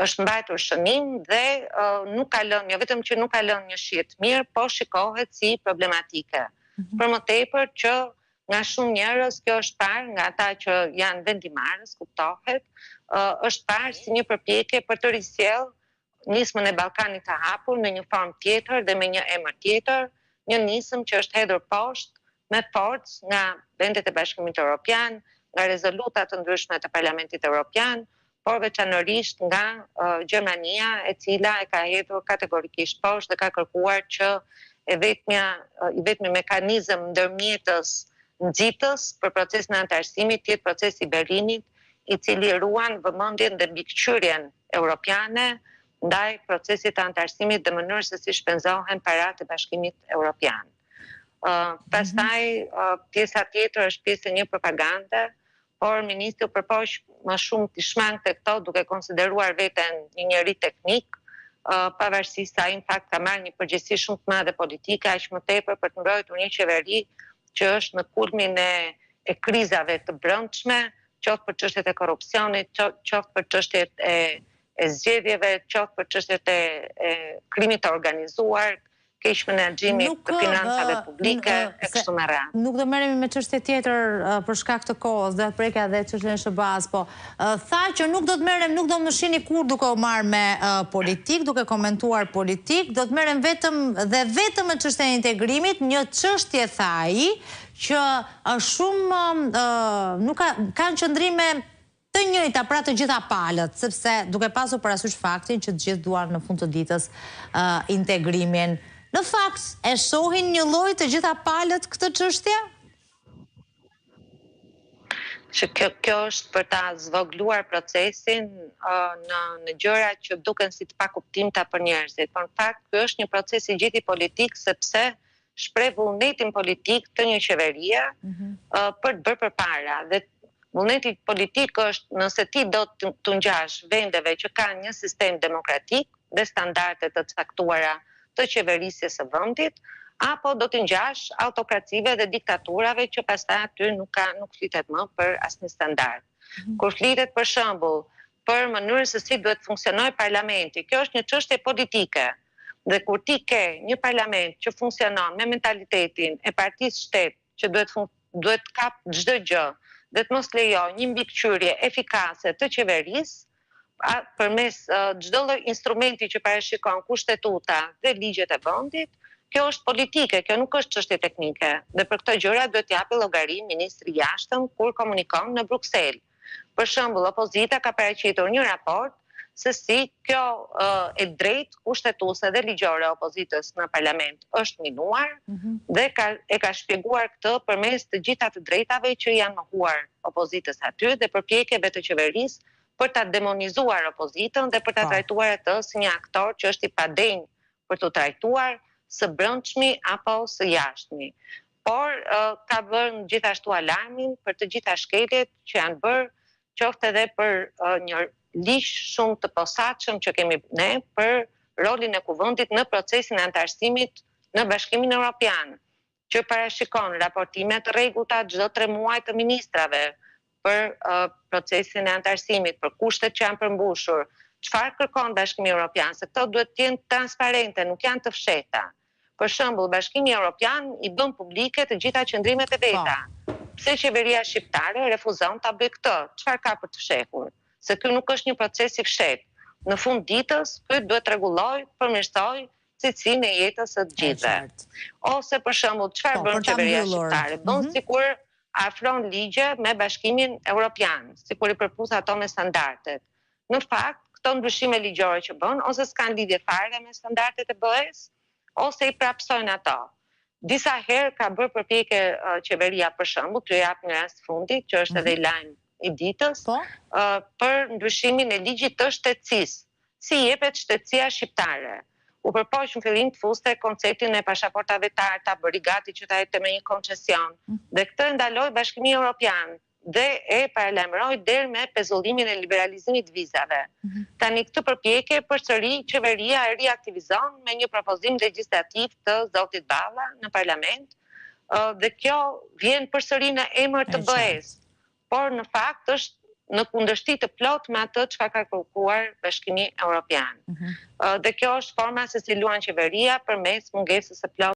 është mbajtur shënim dhe nuk ka lënë, jo vetëm që nuk ka lënë një shije të mirë, po shikohet si problematike. Për më tepër që nga shumë njerëz kjo është parë nga ata që janë vendimarrës, kuptohet, është parë si një përpjekje për të risjellë nismën e Ballkanit të hapur në një formë tjetër dhe me një emër tjetër, një nismë që është hedhur poshtë me forcë nga vendet e Bashkimit Evropian, nga rezoluta të ndryshme të Parlamentit Evropian, por veçanërisht nga Gjermania, e cila e ka hedhur kategorikisht poshtë dhe ka kërkuar që i vetmi mekanizëm ndërmjetës nxitës për procesin e antarësimit tjetë procesi i Berlinit, i cili ruan vëmendjen dhe mbikëqyrjen europiane ndaj procesit të antarësimit dhe mënyrës se si shpenzohen paratë e Bashkimit Evropian. Pastaj pjesa tjetër është pjesë e një propagande, por ministri u përpoq më shumë të shmangte këto duke konsideruar veten një njeri teknik, pavarësisht se ai në fakt ka marrë një përgjegjësi shumë të madhe politike, aq më tepër për të mbrojtur një qeveri që është në kulmin e krizave të brendshme, qoftë për çështjet e korrupsionit, qoftë për çështjet e zgjedhjeve, qoftë për çështjet e krimit të organizuar, keq menaxhimi të financave publike e kështu me radhë. Nuk do merremi me çështje tjetër për shkak të kohës, dhe prekja dhe çështjen e SBA-s, po tha që nuk do të merrem, nuk do më shihni kur duke u marrë me politik, duke komentuar politik, do të merrem vetëm me çështjen e integrimit, një çështje tha ai që është shumë nuk kanë qëndrime të njëjta pra të gjitha palët, sepse duke pasur parasysh faktin që të gjithë duan në fund të ditës integrimin. Në fakt, e shohin një lloj të gjitha palët këtë çështje? Që kjo është për ta zvogluar procesin në gjëra që duken si të pakuptimta për njerëzit. Por në fakt, ky është një proces i gjithë politik sepse shpreh vullnetin politik të një qeverie për të bërë përpara. Dhe vullneti politik është nëse ti do të ngjash vendeve që kanë një sistem demokratik dhe standarde të caktuara të qeverisjes së vendit, apo do të ngjash autokracive dhe diktaturave që pastaj aty nuk flitet më për asnjë standard. Kur flitet për shembull për mënyrën se si duhet funksionojë parlamenti, kjo është një çështje politike. Dhe kur ti ke një parlament që funksionon me mentalitetin e partisë shtet që duhet kap çdo gjë, dhe të mos lejoj një mbikëqyrje efikase të qeverisë, përmes çdo lloj instrumenti që parashikon kushtetuta dhe ligjet e vendit, kjo është politike, kjo nuk është çështje teknike. Dhe për këto gjëra duhet t'japë llogari ministri i jashtëm kur komunikon në Bruksel. Për shembull, opozita ka paraqitur një raport se si kjo e drejtë kushtetuese dhe ligjore e opozitës në parlament është minuar dhe e ka shpjeguar këtë përmes të gjitha të drejtave që janë mohuar opozitës aty dhe përpjekjeve të qeverisë për ta demonizuar opozitën dhe për ta trajtuar atë si një aktor që është i padenj për të trajtuar së brendshmi apo së jashtmi. Por ka bërë gjithashtu alarmin për të gjitha shkeljet që janë bërë, qoftë edhe për një ligj shumë të posaçëm që kemi ne për rolin e kuvendit në procesin e antarësimit në Bashkimin Evropian, që parashikon raportime të rregullta çdo 3 muaj të ministrave për procesin e antarësimit, për kushtet që janë përmbushur, çfarë kërkon Bashkimi Evropian, se këto duhet të jenë transparente, nuk janë të fshehta. Për shembull, Bashkimi Evropian i bën publike të gjitha qëndrimet e veta. Pse qeveria shqiptare refuzon ta bëjë këtë? Çfarë ka për të fshehur? Se ky nuk është një proces i fshehtë. Në fund ditës, ky duhet rregulloj, përmirësoj cilësinë e jetës së të gjithëve. Ose për shembull, çfarë bën qeveria shqiptare? Bën sikur afron ligje me Bashkimin Evropian, sikur i përputhet ato me standardet. Në fakt, këto ndryshime ligjore që bën, ose s'kan lidhje fare me standardet e BE-s, ose i prapsojnë ato. Disa herë ka bërë përpjekje qeveria për shembull, t'ju jap një rast fundit, që është edhe i lajm i ditës, për ndryshimin e ligjit të shtetësisë. Si jepet shtetësia shqiptare? U përpoq në fillim të fuste konceptin e pasaportave të arta, bëri gati që ta jepte me një koncesion. Dhe këtë e ndaloi Bashkimi Evropian dhe e paralajmëroi deri me pezullimin e liberalizimit vizave. Tani këtë përpjekje përsëri qeveria e riaktivizon me një propozim legjislativ të zotit Balla në parlament, dhe kjo vjen përsëri në emër të BE-s. Por në fakt është në kundërshti të plot me atë çka ka kërkuar Bashkimi Evropian. Dhe kjo është forma se si luan qeveria përmes mungesës së plotë